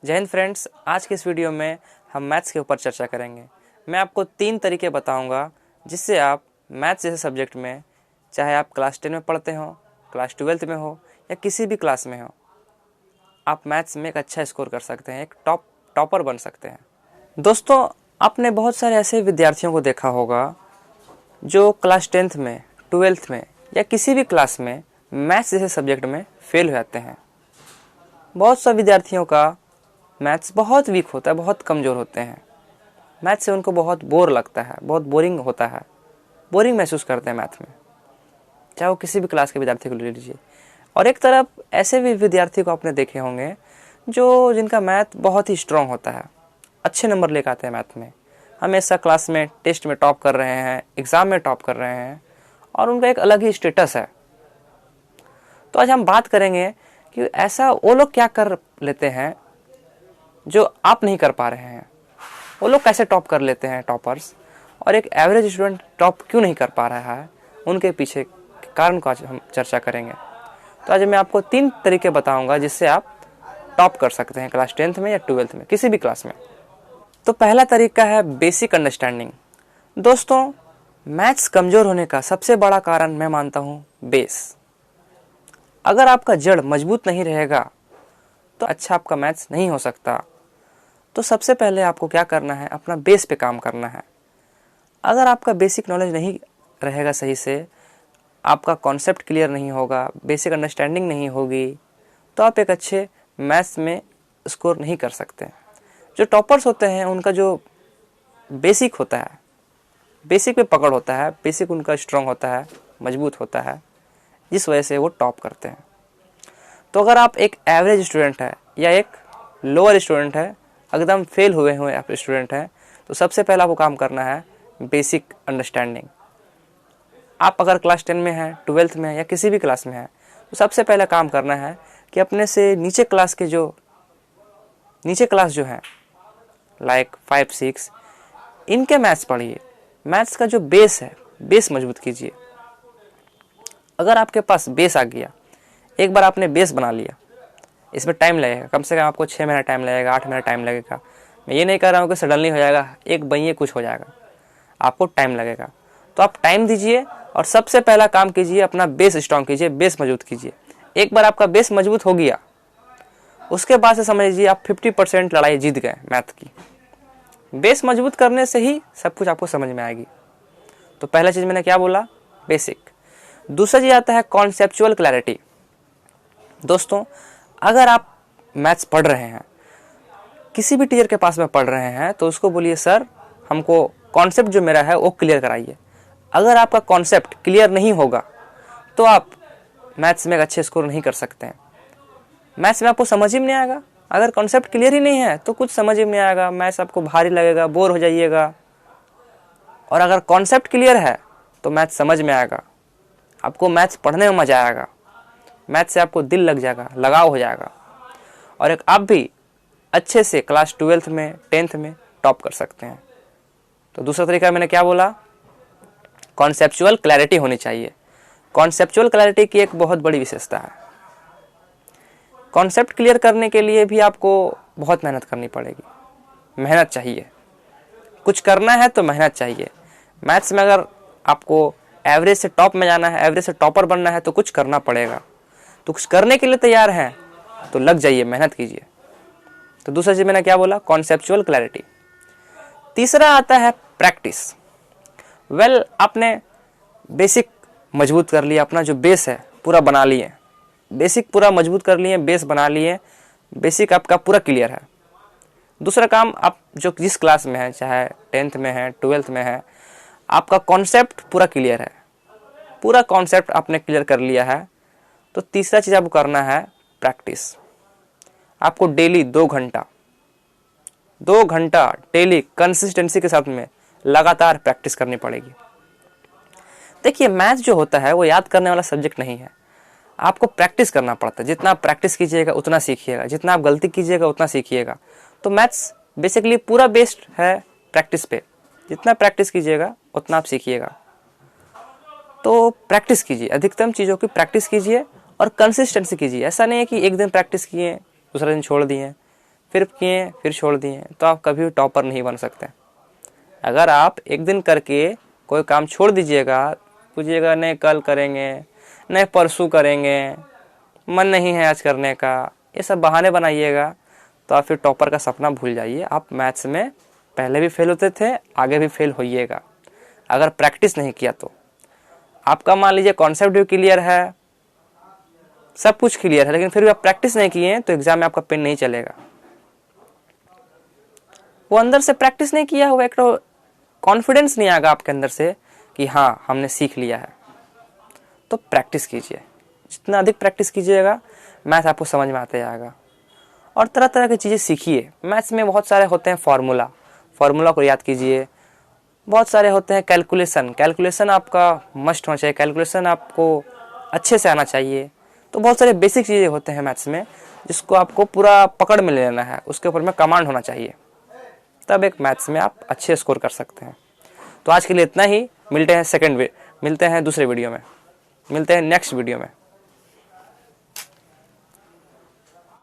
जय हिंद फ्रेंड्स, आज के इस वीडियो में हम मैथ्स के ऊपर चर्चा करेंगे। मैं आपको 3 तरीके बताऊंगा जिससे आप मैथ्स जैसे सब्जेक्ट में, चाहे आप क्लास 10 में पढ़ते हो, क्लास 12th में हो या किसी भी क्लास में हो, आप मैथ्स में एक अच्छा स्कोर कर सकते हैं, एक टॉपर बन सकते हैं। दोस्तों, आपने बहुत सारे ऐसे विद्यार्थियों को देखा होगा जो क्लास 10th में, 12th में या किसी भी क्लास में मैथ्स जैसे सब्जेक्ट में फेल हो जाते हैं। बहुत से विद्यार्थियों का मैथ्स बहुत वीक होता है, बहुत कमज़ोर होते हैं। मैथ्स से उनको बहुत बोर लगता है, बहुत बोरिंग होता है, बोरिंग महसूस करते हैं मैथ में, चाहे वो किसी भी क्लास के विद्यार्थी को ले लीजिए। और एक तरफ ऐसे भी विद्यार्थी को आपने देखे होंगे जिनका मैथ बहुत ही स्ट्रांग होता है, अच्छे नंबर लेकर आते हैं मैथ में, हमेशा क्लास में टेस्ट में टॉप कर रहे हैं, एग्ज़ाम में टॉप कर रहे हैं और उनका एक अलग ही स्टेटस है। तो आज हम बात करेंगे कि ऐसा वो लोग क्या कर लेते हैं जो आप नहीं कर पा रहे हैं। वो लोग कैसे टॉप कर लेते हैं, टॉपर्स, और एक एवरेज स्टूडेंट टॉप क्यों नहीं कर पा रहा है, उनके पीछे के कारण को आज हम चर्चा करेंगे। तो आज मैं आपको 3 तरीके बताऊंगा जिससे आप टॉप कर सकते हैं क्लास 10th में या 12th में, किसी भी क्लास में। तो पहला तरीका है बेसिक अंडरस्टैंडिंग। दोस्तों, मैथ्स कमज़ोर होने का सबसे बड़ा कारण मैं मानता हूँ बेस। अगर आपका जड़ मजबूत नहीं रहेगा तो अच्छा आपका मैथ्स नहीं हो सकता। तो सबसे पहले आपको क्या करना है, अपना बेस पे काम करना है। अगर आपका बेसिक नॉलेज नहीं रहेगा सही से, आपका कॉन्सेप्ट क्लियर नहीं होगा, बेसिक अंडरस्टैंडिंग नहीं होगी, तो आप एक अच्छे मैथ्स में स्कोर नहीं कर सकते। जो टॉपर्स होते हैं उनका जो बेसिक होता है, बेसिक पे पकड़ होता है, बेसिक उनका स्ट्रांग होता है, मजबूत होता है, जिस वजह से वो टॉप करते हैं। तो अगर आप एक एवरेज स्टूडेंट है या एक लोअर स्टूडेंट है, एकदम फेल हुए आप स्टूडेंट हैं, तो सबसे पहला आपको काम करना है बेसिक अंडरस्टैंडिंग। आप अगर क्लास 10 में हैं, 12th में हैं या किसी भी क्लास में हैं, तो सबसे पहला काम करना है कि अपने से नीचे क्लास जो हैं, लाइक 5, 6, इनके मैथ्स पढ़िए। मैथ्स का जो बेस है, बेस मजबूत कीजिए। अगर आपके पास बेस आ गया, एक बार आपने बेस बना लिया, इसमें टाइम लगेगा, कम से कम आपको 6 महीना टाइम लगेगा, 8 महीना टाइम लगेगा। मैं ये नहीं कह रहा हूँ कि सडनली हो जाएगा, एक बइये कुछ हो जाएगा, आपको टाइम लगेगा। तो आप टाइम दीजिए और सबसे पहला काम कीजिए, अपना बेस स्ट्रॉन्ग कीजिए, बेस मजबूत कीजिए। एक बार आपका बेस मजबूत हो गया, उसके बाद से समझ लीजिए आप 50% लड़ाई जीत गए मैथ की। बेस मजबूत करने से ही सब कुछ आपको समझ में आएगी। तो पहला चीज़ मैंने क्या बोला, बेसिक। दूसरा चीज़ आता है कॉन्सेप्चुअल क्लैरिटी। दोस्तों, अगर आप मैथ्स पढ़ रहे हैं, किसी भी टीचर के पास में पढ़ रहे हैं, तो उसको बोलिए सर हमको कॉन्सेप्ट जो मेरा है वो क्लियर कराइए। अगर आपका कॉन्सेप्ट क्लियर नहीं होगा तो आप मैथ्स में एक अच्छे स्कोर नहीं कर सकते हैं। मैथ्स में आपको समझ ही नहीं आएगा। अगर कॉन्सेप्ट क्लियर ही नहीं है तो कुछ समझ ही नहीं आएगा, मैथ्स आपको भारी लगेगा, बोर हो जाइएगा। और अगर कॉन्सेप्ट क्लियर है तो मैथ्स समझ में आएगा, आपको मैथ्स पढ़ने में मज़ा आएगा, मैथ से आपको दिल लग जाएगा, लगाव हो जाएगा, और एक आप भी अच्छे से क्लास 12th में, 10th में टॉप कर सकते हैं। तो दूसरा तरीका मैंने क्या बोला, कॉन्सेप्चुअल क्लैरिटी होनी चाहिए। कॉन्सेप्चुअल क्लैरिटी की एक बहुत बड़ी विशेषता है। कॉन्सेप्ट क्लियर करने के लिए भी आपको बहुत मेहनत करनी पड़ेगी, मेहनत चाहिए। कुछ करना है तो मेहनत चाहिए। मैथ्स में अगर आपको एवरेज से टॉप में जाना है, एवरेज से टॉपर बनना है, तो कुछ करना पड़ेगा। तो कुछ करने के लिए तैयार हैं तो लग जाइए, मेहनत कीजिए। तो दूसरा चीज़ मैंने क्या बोला, कॉन्सेप्चुअल क्लैरिटी। तीसरा आता है प्रैक्टिस। आपने बेसिक मजबूत कर लिया, अपना जो बेस है पूरा बना लिए, बेसिक पूरा मजबूत कर लिए, बेस बना लिए, बेसिक आपका पूरा क्लियर है। दूसरा काम, आप जो जिस क्लास में है, चाहे 10th में है, 12th में है, आपका कॉन्सेप्ट पूरा क्लियर है, पूरा कॉन्सेप्ट आपने क्लियर कर लिया है। तो तीसरा चीज़ आपको करना है प्रैक्टिस। आपको डेली 2 घंटा डेली कंसिस्टेंसी के साथ में लगातार प्रैक्टिस करनी पड़ेगी। देखिए, मैथ जो होता है वो याद करने वाला सब्जेक्ट नहीं है, आपको प्रैक्टिस करना पड़ता है। जितना आप प्रैक्टिस कीजिएगा उतना सीखिएगा, जितना आप गलती कीजिएगा उतना सीखिएगा। तो मैथ्स बेसिकली पूरा बेस्ड है प्रैक्टिस पे। जितना प्रैक्टिस कीजिएगा उतना आप सीखिएगा। तो प्रैक्टिस कीजिए, अधिकतम चीज़ों की प्रैक्टिस कीजिए और कंसिस्टेंसी कीजिए। ऐसा नहीं है कि एक दिन प्रैक्टिस किए, दूसरा दिन छोड़ दिए, फिर किए फिर छोड़ दिए, तो आप कभी भी टॉपर नहीं बन सकते। अगर आप एक दिन करके कोई काम छोड़ दीजिएगा, पूछिएगा नहीं कल करेंगे, नहीं परसों करेंगे, मन नहीं है आज करने का, ये सब बहाने बनाइएगा, तो आप फिर टॉपर का सपना भूल जाइए। आप मैथ्स में पहले भी फेल होते थे, आगे भी फेल होइएगा अगर प्रैक्टिस नहीं किया तो। आपका मान लीजिए कॉन्सेप्ट भी क्लियर है, सब कुछ क्लियर है, लेकिन फिर भी आप प्रैक्टिस नहीं किए तो एग्जाम में आपका पेन नहीं चलेगा। वो अंदर से प्रैक्टिस नहीं किया हुआ, एक कॉन्फिडेंस नहीं आएगा आपके अंदर से कि हाँ हमने सीख लिया है। तो प्रैक्टिस कीजिए, जितना अधिक प्रैक्टिस कीजिएगा मैथ आपको समझ में आते जाएगा। और तरह तरह की चीज़ें सीखिए। मैथ्स में बहुत सारे होते हैं फार्मूला को याद कीजिए। बहुत सारे होते हैं कैलकुलेशन आपका मस्ट होना चाहिए, कैलकुलेशन आपको अच्छे से आना चाहिए। तो बहुत सारे बेसिक चीज़ें होते हैं मैथ्स में जिसको आपको पूरा पकड़ में लेना है, उसके ऊपर में कमांड होना चाहिए, तब एक मैथ्स में आप अच्छे स्कोर कर सकते हैं। तो आज के लिए इतना ही। मिलते हैं दूसरे वीडियो में, मिलते हैं नेक्स्ट वीडियो में।